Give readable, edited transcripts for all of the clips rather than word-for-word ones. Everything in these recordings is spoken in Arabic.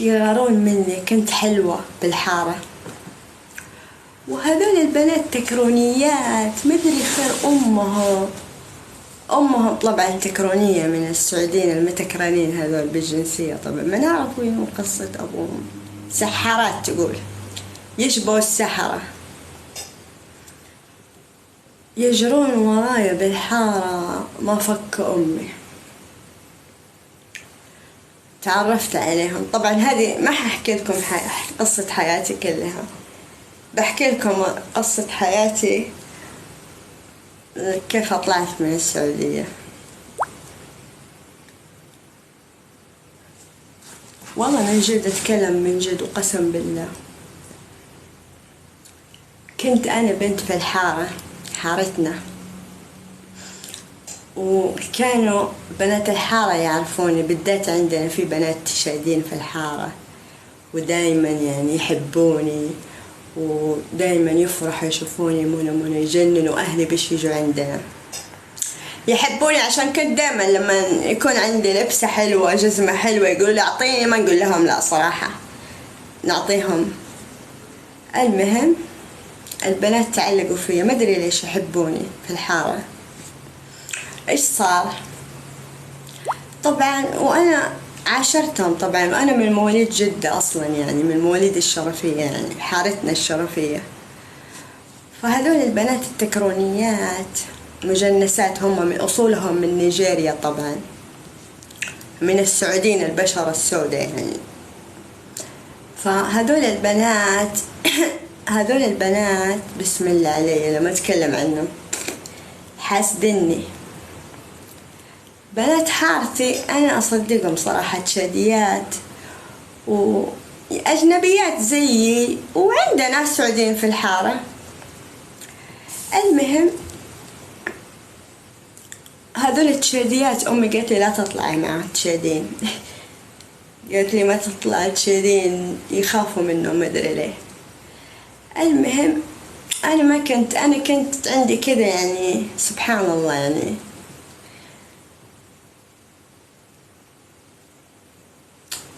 يغارون مني، كنت حلوة بالحارة. وهذول البنات تكرونيات، مدري خير أمهم طبعا تكرونية من السعوديين المتكرنين هذول بالجنسية. طبعا ما نعرف وين قصة أبوهم. سحرات تقول، يشبهوا السحرة، يجرون ورايا بالحارة. ما فك أمي. تعرفت عليهم. طبعا هذه ما ححكي لكم قصة حياتي كلها، بحكي لكم قصة حياتي كيف طلعت من السعودية. والله من جد أتكلم من جد وقسم بالله. كنت أنا بنت في الحارة، حارتنا، وكانوا بنات الحارة يعرفوني، بالذات عندنا في بنات تشادين في الحارة، ودايما يعني يحبوني، ودايما يفرحوا يشوفوني. منى يجننوا أهلي بيش يجوا عندنا، يحبوني عشان كنت دايما لما يكون عندي لبسة حلوة جزمة حلوة يقولوا لي أعطيني، ما نقول لهم لا صراحة، نعطيهم. المهم البنات تعلقوا فيا، ما أدري ليش يحبوني في الحارة. إيش صار؟ طبعا وأنا عاشرتهم طبعا، وأنا من مواليد جدة أصلا، يعني من مواليد الشرفية، يعني حارتنا الشرفية. فهذول البنات التكرونيات مجنسات، هم من أصولهم من نيجيريا طبعا، من السعوديين البشرة السوداء يعني. فهذول البنات هذول البنات بسم الله علي لما أتكلم عنهم حاسدني. بنات حارتي أنا أصدقهم صراحة، تشاديات وأجنبيات زيي، وعندنا ناس سعوديين في الحارة. المهم هذول التشاديات أمي قالت لي لا تطلعي مع التشادين قالت لي ما تطلعي التشادين يخافوا منه، ما أدري ليه. المهم أنا كنت عندي كذا يعني سبحان الله، يعني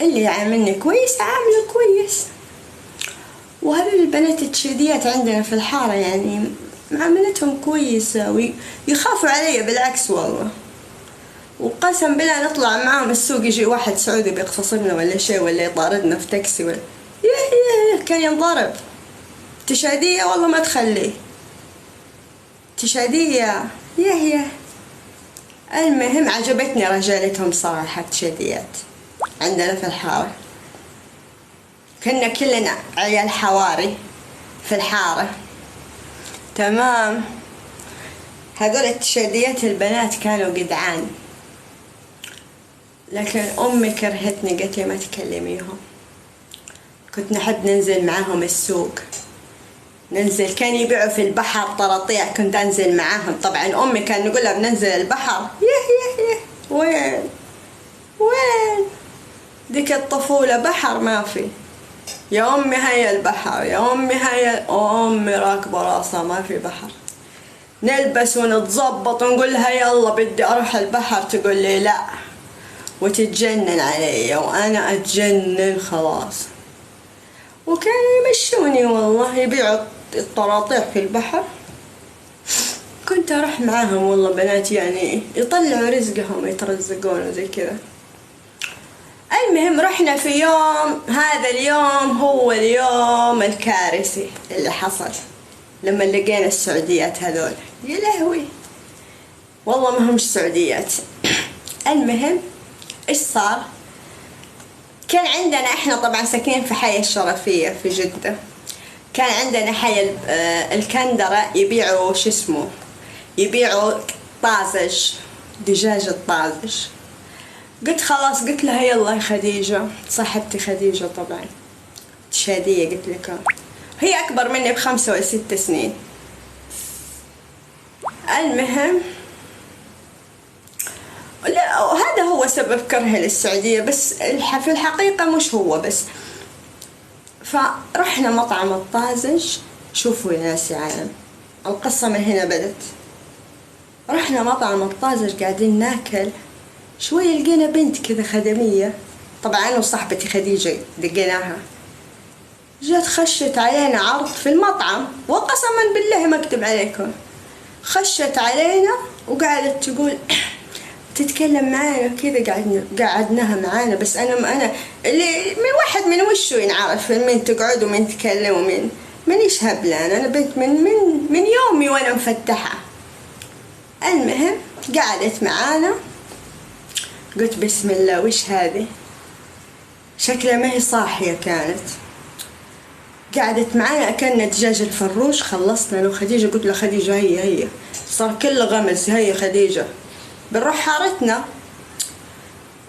اللي يعاملني كويس عامله كويس. وهذول البنات التشاديات عندنا في الحارة يعني معاملتهم كويسة ويخافوا علي بالعكس والله. وقسم بالله نطلع معهم السوق يجي واحد سعودي بيغتصبنا ولا شيء، ولا يطاردنا في تاكسي ولا كان ينضرب. تشادية والله ما تخليه، تشادية يه. المهم عجبتني رجالتهم صراحة، تشاديات عندنا في الحارة. كنا كلنا عيال حواري في الحارة تمام. هذول التشاديات البنات كانوا جدعان، لكن أمي كرهتني، قالت لي ما تكلميهم. كنت نحب ننزل معاهم السوق، ننزل كان يبيعوا في البحر طراطيع، كنت أنزل معاهم. طبعا أمي كان نقولها بننزل البحر، يه وين ديك الطفولة بحر ما في. يا أمي هيا البحر، يا أمي هيا، أمي راكبة راسها ما في بحر. نلبس ونتظبط ونقول لها يلا بدي أروح البحر، تقول لي لا، وتتجنن علي وأنا أتجنن خلاص. وكانوا يمشوني والله، يبيعوا الطراطيع في البحر، كنت أروح معاهم والله. بنات يعني يطلعوا رزقهم يترزقون وزي كذا. المهم رحنا في يوم، هذا اليوم هو اليوم الكارثي اللي حصل لما لقينا السعوديات هذول. يا لهوي والله ما همش سعوديات. المهم ايش صار؟ كان عندنا احنا طبعا ساكنين في حي الشرفية في جدة، كان عندنا حي الكندرة يبيعوا شو اسمه، يبيعوا طازج، دجاج الطازج. قلت خلاص، قلت لها يلا يا خديجة، صاحبتي خديجة طبعا تشادية، قلت لك هي أكبر مني ب5 أو 6 سنين. المهم لا، هذا هو سبب كرهي للسعودية، بس في الحقيقة مش هو بس. فرحنا مطعم الطازج، شوفوا يا ناس يا عالم، القصة من هنا بدت. رحنا مطعم الطازج قاعدين ناكل، شوي لقينا بنت كذا خدمية طبعا أنا وصاحبتي خديجة دقيناها، جت خشت علينا عرض في المطعم، وقسما بالله ما أكتب عليكم، خشت علينا وقعدت تقول تتكلم معانا كذا، قعدناها معانا. بس أنا اللي من واحد من وشه ينعرف من تقعد ومن تكلم ومن مانيش هبلان، أنا بنت من يومي وأنا مفتحة. المهم قعدت معانا، قلت بسم الله وش هذه، شكلها ما هي صاحية كانت. قعدت معانا أكلنا دجاج الفروش، خلصنا أنا وخديجة، قلت له خديجة هي صار كله غمز، هي خديجة بنروح حارتنا.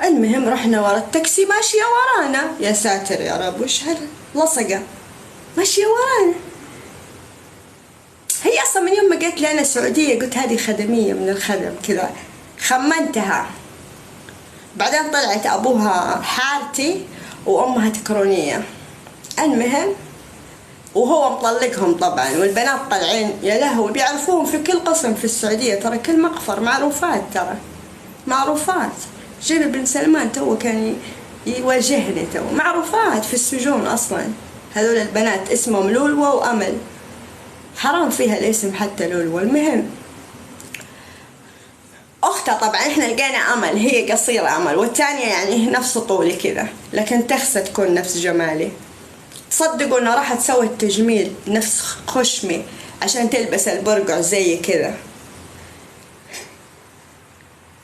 المهم رحنا ورا التاكسي، ماشية ورانا، يا ساتر يا رب وش هاللصقة ماشية ورانا. هي أصلا من يوم ما قالت لي أنا سعودية قلت هذه خدمية من الخدم كذا، خمنتها. بعدين طلعت أبوها حارتي وأمها تكرونية. المهم وهو مطلقهم طبعا، والبنات طالعين يا لهوي بيعرفوهم في كل قسم في السعودية، ترى كل مقفر معروفات، ترى معروفات. جيل بن سلمان تو كان يواجهني، تو معروفات في السجون أصلا هذول البنات، اسمهم لولوة وأمل، حرام فيها الاسم حتى لولوة. المهم أختها طبعا احنا لقينا أمل، هي قصيرة أمل، والتانية يعني نفس طولي كذا، لكن تخسى تكون نفس جمالي. تصدقوا انه راحت سوت تجميل نفس خشمي عشان تلبس البرقع زي كذا،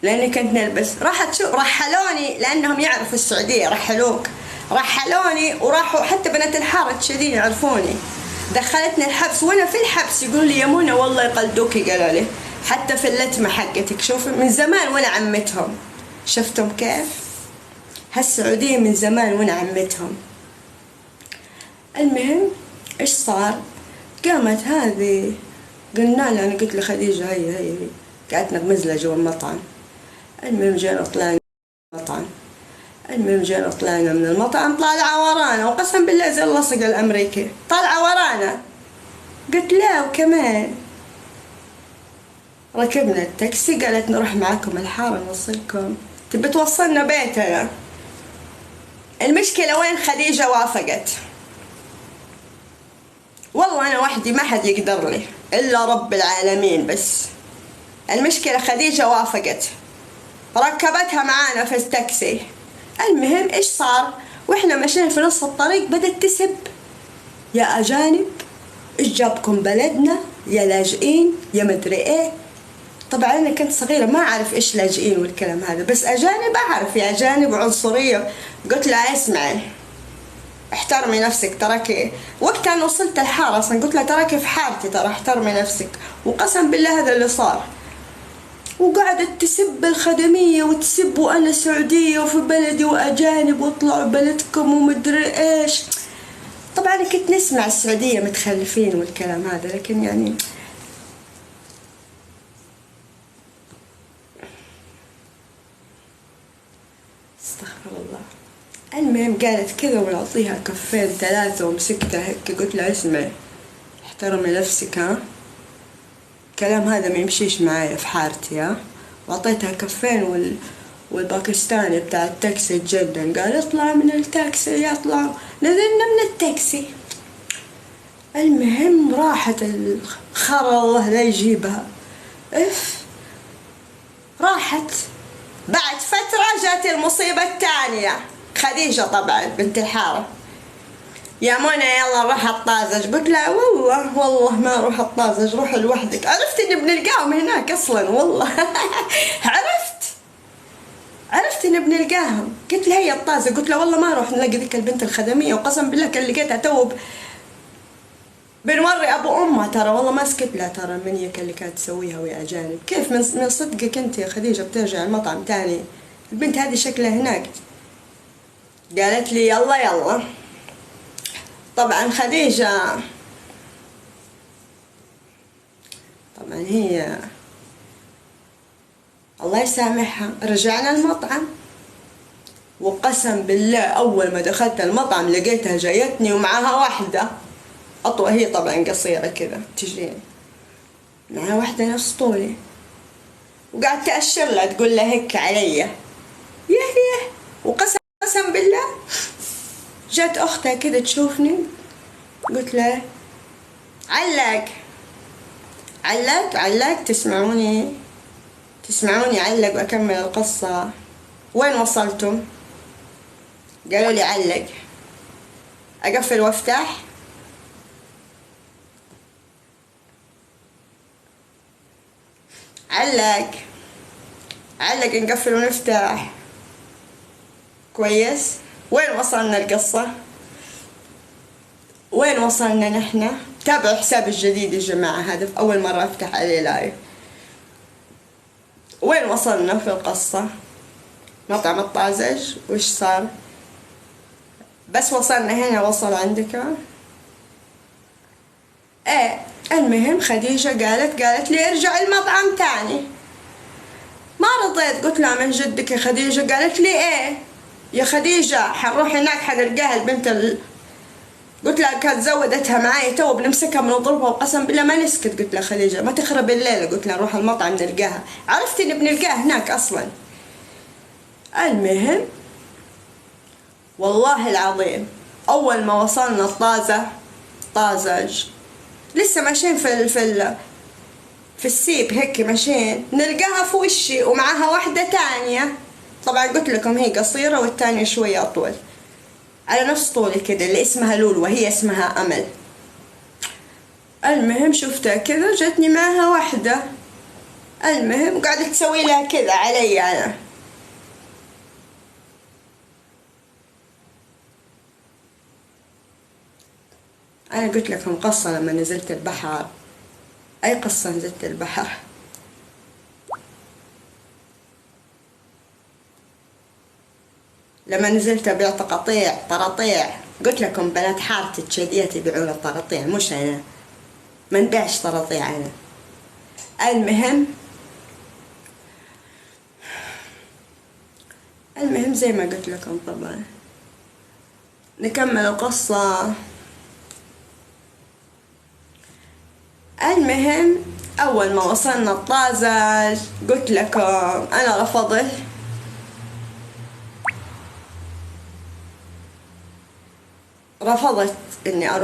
لاني كنت نلبس. راحت شو رحلوني، لانهم يعرفوا السعودية، رحلوني وراحوا حتى بنات الحارة شديد يعرفوني. دخلتني الحبس، وانا في الحبس يقولوا لي يا منى والله يقلدوكي، قالوا لي حتى في اللتمة حقتك، شوفي من زمان وانا عمتهم. شفتم كيف هالسعودية من زمان وانا عمتهم. المهم ايش صار، قامت هذه قلنا لها، انا قلت لخديجة هي قعدت نغمز لها جوا المطعم. المهم جينا طلعنا المطعم، من المطعم طالعة ورانا، وقسم بالله زي اللصق الامريكي طالعة ورانا. قلت لا وكمان. ركبنا التاكسي، قالت نروح معكم الحارة نوصلكم، تبي توصلنا بيتنا. المشكلة وين خديجة وافقت، والله أنا وحدي ما حد يقدر لي إلا رب العالمين. بس المشكلة خديجة وافقت، ركبتها معانا في التاكسي. المهم إيش صار، وإحنا ماشيين في نص الطريق بدأت تسب يا أجانب، إيش جابكم بلدنا، يا لاجئين، يا مدري إيه. طبعا أنا كنت صغيرة ما أعرف إيش لاجئين والكلام هذا، بس أجانب أعرف، يا أجانب وعنصرية. قلت لها اسمعي احترمي نفسك، تراكي وقتها انا وصلت الحارة اصلا، قلت لها تراكي في حارتي، ترى احترمي نفسك. وقسم بالله هذا اللي صار. وقعدت تسب الخدمية وتسب وانا سعودية وفي بلدي واجانب واطلعوا بلدكم ومدري ايش. طبعا انا كنت نسمع السعودية متخلفين والكلام هذا، لكن يعني استغفر الله. المهم قالت كذا ونعطيها كفين ثلاثة، ومسكتها هيك قلت لها اسمعي احترمي نفسك، ها الكلام هذا ما يمشيش معايا في حارتي، ها. وعطيتها كفين والباكستاني بتاع التاكسي تجنن، قال اطلع من التاكسي، يطلع. نزلنا من التاكسي. المهم راحت الخرا الله لا يجيبها، راحت. بعد فترة جات المصيبة الثانية، خديجة طبعا بنت الحارة، يا منى يلا نروح الطازج. قلت لها والله ما اروح الطازج، روحي لوحدك. عرفت اني بنلقاهم هناك اصلا، والله عرفت اني بنلقاهم. قلت لها هي الطازج، قلت لها والله ما اروح نلاقي ذيك البنت الخدمية، وقسم بالله كان لقيتها تو بنوري ابو امها، ترى والله ما سكت لها، ترى من هي اللي كانت تسويها ويا اجانب. كيف من صدقك انت يا خديجة بترجع المطعم تاني، البنت هذه شكلها هناك. قالت لي يلا. طبعا خديجة طبعا هي الله يسامحها، رجعنا المطعم، وقسم بالله اول ما دخلت المطعم لقيتها جايتني ومعاها واحدة اطول، هي طبعا قصيرة كذا تجيني، معاها واحدة نفس طولي، وقعدت تأشر لها تقول لها هيك عليا، وقسم بالله جت أختها كده تشوفني، قلت له علق علق علق، تسمعوني علق وأكمل القصة. وين وصلتم؟ قالوا لي علق. أقفل وافتح؟ علق نقفل ونفتح. كويس. وين وصلنا القصة؟ وين وصلنا نحن؟ تابعوا حسابي الجديد يا جماعة، هذا في أول مرة أفتح عليه لايف. وين وصلنا في القصة؟ مطعم الطازج. وش صار؟ بس وصلنا هنا، وصل عندك؟ ايه. المهم خديجة قالت لي ارجع المطعم تاني. ما رضيت، قلت لها من جدك يا خديجة؟ قالت لي ايه يا خديجة، حنروح هناك حنلقاها البنت قلت لها كانت زودتها معايا تو، بنمسكها بنضربها، وقسم بالله ما نسكت. قلت لها خديجة ما تخرب الليلة، قلت لها نروح المطعم نلقاها. عرفت اني بنلقاها هناك اصلا. المهم والله العظيم اول ما وصلنا طازج، لسه ماشيين في السيب هيك ماشيين، نلقاها في وشي ومعها واحدة تانية. طبعا قلت لكم هي قصيرة والتانية شوية أطول، على نفس طولي كده، اللي اسمها لولو وهي اسمها أمل. المهم شفتها كذا، جتني معها واحدة. المهم قاعدة تسوي لها كذا علي أنا قلت لكم قصة لما نزلت البحر. أي قصة نزلت البحر؟ لما نزلت أبيع طراطيع. قلت لكم بنات حارتي الشديات يبيعون الطراطيع، مش أنا، ما نبيعش طراطيع أنا. المهم زي ما قلت لكم، طبعا نكمل القصة. المهم أول ما وصلنا الطازج قلت لكم أنا رفضت إني أروح